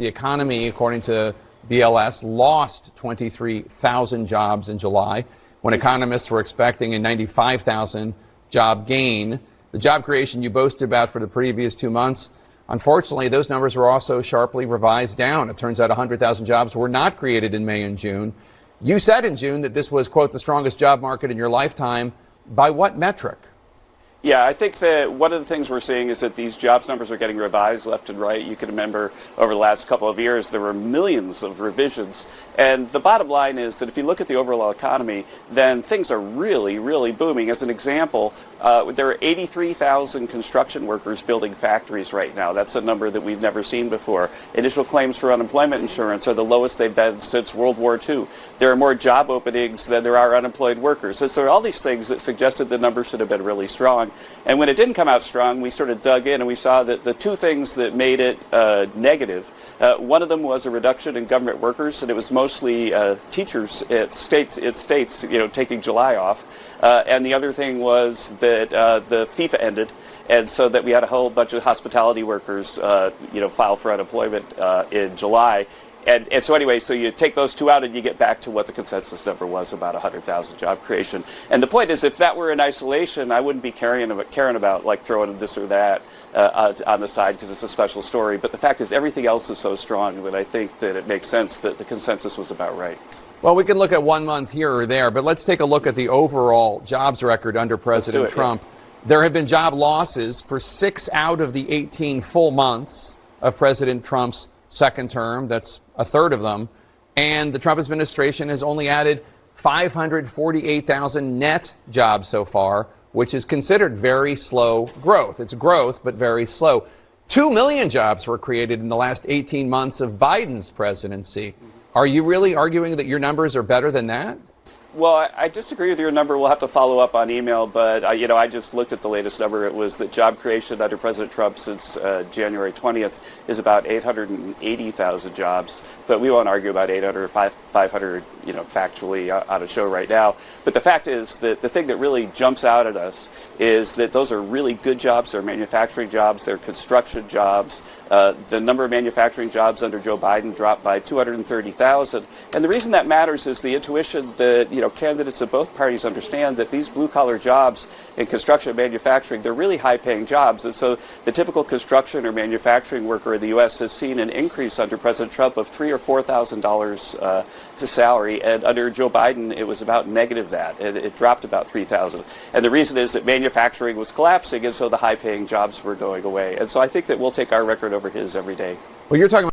The economy, according to BLS, lost 23,000 jobs in July, when economists were expecting a 95,000 job gain. The job creation you boasted about for the previous 2 months, unfortunately, those numbers were also sharply revised down. It turns out 100,000 jobs were not created in May and June. You said in June that this was, quote, the strongest job market in your lifetime. By what metric? Yeah, I think that one of the things we're seeing is that these jobs numbers are getting revised left and right. You can remember over the last couple of years there were millions of revisions. And the bottom line is that if you look at the overall economy, then things are really, really booming. As an example, there are 83,000 construction workers building factories right now. That's a number that we've never seen before. Initial claims for unemployment insurance are the lowest they've been since World War II. There are more job openings than there are unemployed workers. And so all these things that suggested the numbers should have been really strong. And when it didn't come out strong, we sort of dug in and we saw that the two things that made it negative, one of them was a reduction in government workers, and it was mostly teachers at states, taking July off. And the other thing was that the FIFA ended, and so that we had a whole bunch of hospitality workers, file for unemployment in July. And so anyway, so you take those two out and you get back to what the consensus number was, about 100,000 job creation. And the point is, if that were in isolation, I wouldn't be caring about like throwing this or that on the side because it's a special story. But the fact is, everything else is so strong that I think that it makes sense that the consensus was about right. Well, we can look at 1 month here or there, but let's take a look at the overall jobs record under President Trump. Yeah. There have been job losses for 6 out of the 18 full months of President Trump's second term. That's a third of them. And the Trump administration has only added 548,000 net jobs so far, which is considered very slow growth. It's growth, but very slow. 2 million jobs were created in the last 18 months of Biden's presidency. Are you really arguing that your numbers are better than that? Well, I disagree with your number. We'll have to follow up on email, but I just looked at the latest number. It was that job creation under President Trump since January 20th is about 880,000 jobs. But we won't argue about 800 or 500, factually on a show right now. But the fact is that the thing that really jumps out at us is that those are really good jobs. They're manufacturing jobs. They're construction jobs. The number of manufacturing jobs under Joe Biden dropped by 230,000. And the reason that matters is the intuition that candidates of both parties understand that these blue-collar jobs in construction and manufacturing, they're really high-paying jobs. And so the typical construction or manufacturing worker in the U.S. has seen an increase under President Trump of $3,000 or $4,000 to salary. And under Joe Biden, it was about negative that. It dropped about $3,000. And the reason is that manufacturing was collapsing, and so the high-paying jobs were going away. And so I think that we'll take our record over his every day. Well, you're talking